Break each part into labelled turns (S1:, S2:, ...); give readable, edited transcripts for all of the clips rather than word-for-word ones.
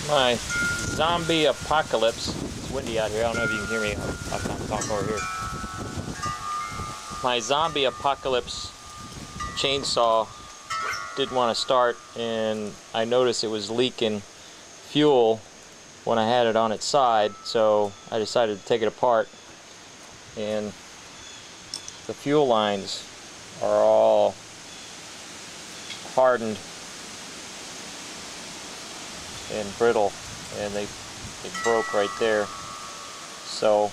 S1: My zombie apocalypse. It's windy out here. I don't know if you can hear me. I'll kind of talk over here. My zombie apocalypse chainsaw didn't want to start, and I noticed it was leaking fuel when I had it on its side, so I decided to take it apart, and the fuel lines are all hardened and brittle, and they broke right there. So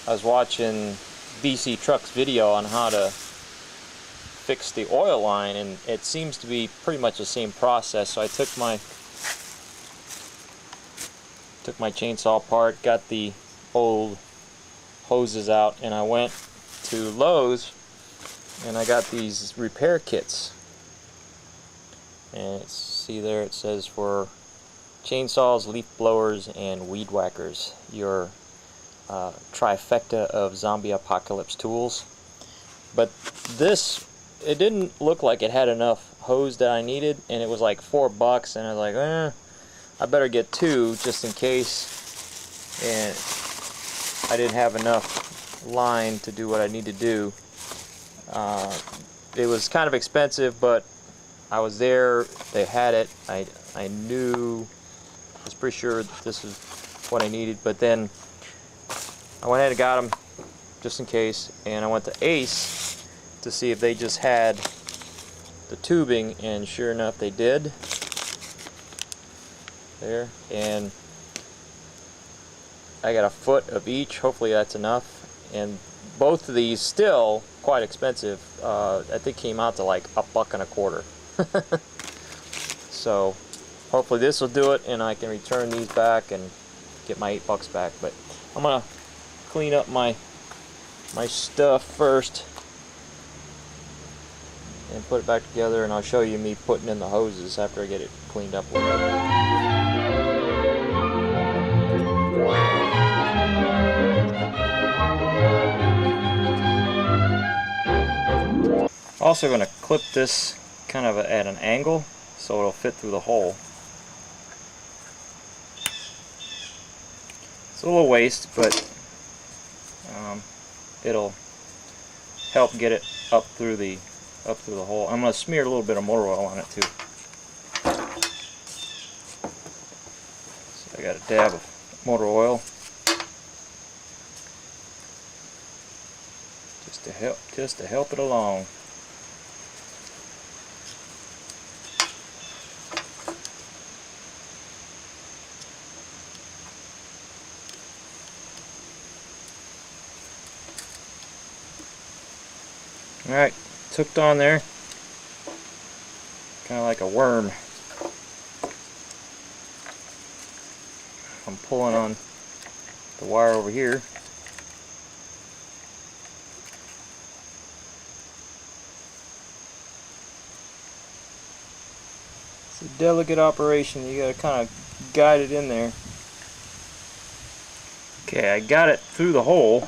S1: I was watching BC Truck's video on how to fix the oil line, and it seems to be pretty much the same process. So I took my chainsaw apart, got the old hoses out, and I went to Lowe's and I got these repair kits. And see there, it says for chainsaws, leaf blowers, and weed whackers. Your trifecta of zombie apocalypse tools. But this, it didn't look like it had enough hose that I needed, and it was like $4, and I was like, I better get two just in case. And I didn't have enough line to do what I need to do. It was kind of expensive, but I was there, they had it, I knew, I was pretty sure that this is what I needed, but then I went ahead and got them just in case, and I went to Ace to see if they just had the tubing, and sure enough they did. There, and I got a foot of each, hopefully that's enough, and both of these still quite expensive. I think came out to like $1.25. So hopefully this will do it, and I can return these back and get my $8 back. But I'm gonna clean up my stuff first and put it back together, and I'll show you me putting in the hoses after I get it cleaned up a little bit. Also going to clip this kind of at an angle so it'll fit through the hole. It's a little waste, but it'll help get it up through the hole. I'm going to smear a little bit of motor oil on it too. So I got a dab of motor oil just to help it along. Alright, it's hooked on there, kind of like a worm. I'm pulling on the wire over here. It's a delicate operation, you gotta kind of guide it in there. Okay, I got it through the hole,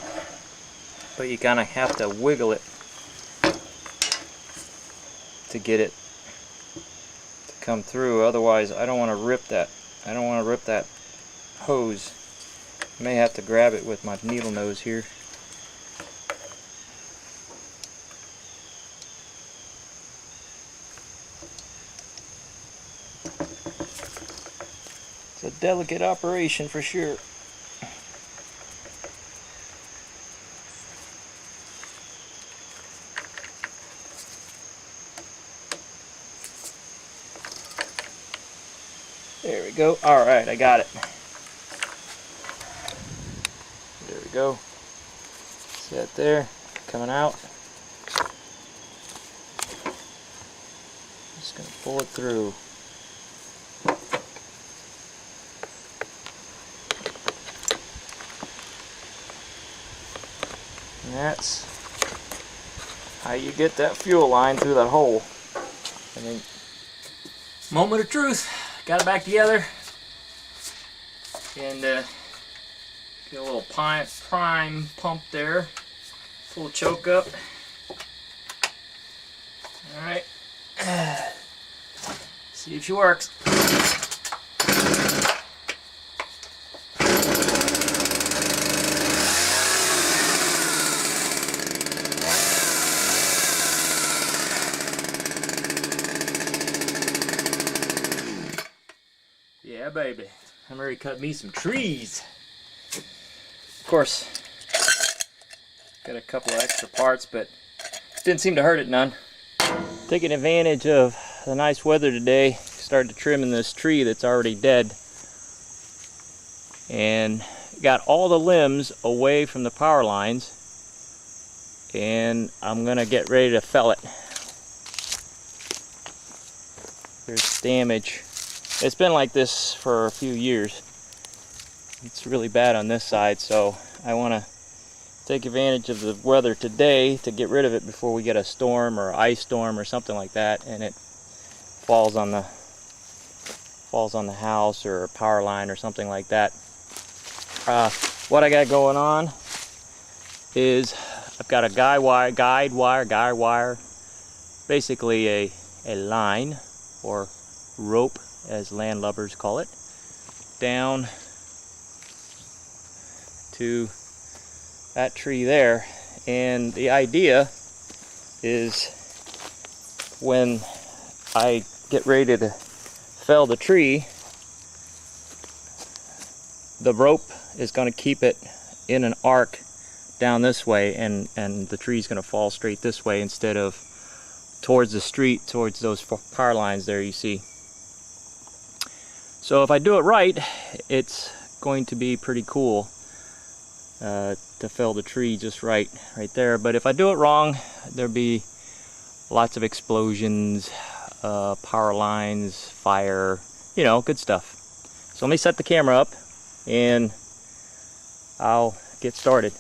S1: but you kind of have to wiggle it to get it to come through. Otherwise, I don't want to rip that. I don't want to rip that hose. I may have to grab it with my needle nose here. It's a delicate operation for sure. There we go. Alright, I got it. There we go. See that there? Coming out. Just going to pull it through. And that's how you get that fuel line through that hole. And then, moment of truth. Got it back together, and get a little prime pump there, full choke up. All right, see if she works. Yeah, baby. I'm ready to cut me some trees. Of course, got a couple of extra parts, but didn't seem to hurt it none. Taking advantage of the nice weather today, started trimming this tree that's already dead. And got all the limbs away from the power lines. And I'm gonna get ready to fell it. There's damage. It's been like this for a few years. It's really bad on this side, so I want to take advantage of the weather today to get rid of it before we get a storm or ice storm or something like that, and it falls on the house or a power line or something like that. What I got going on is I've got a guide wire, basically a line or rope, as landlubbers call it, down to that tree there. And the idea is when I get ready to fell the tree, the rope is going to keep it in an arc down this way, and the tree is going to fall straight this way instead of towards the street, towards those power lines there you see. So if I do it right, it's going to be pretty cool to fell the tree just right there. But if I do it wrong, there'll be lots of explosions, power lines, fire, you know, good stuff. So let me set the camera up and I'll get started.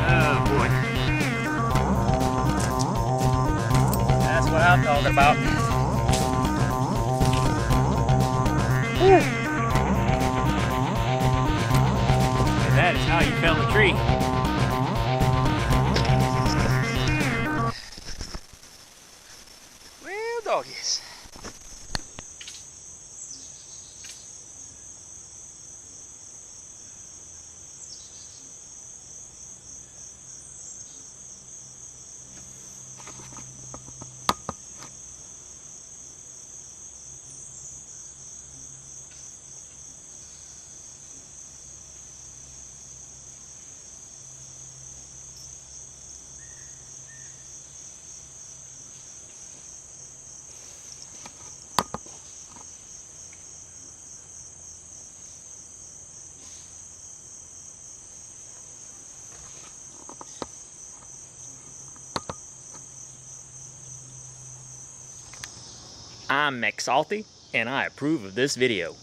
S1: Oh boy. That's what I'm talking about. And that is how you fell the tree. Well, doggies. I'm McSalty, and I approve of this video.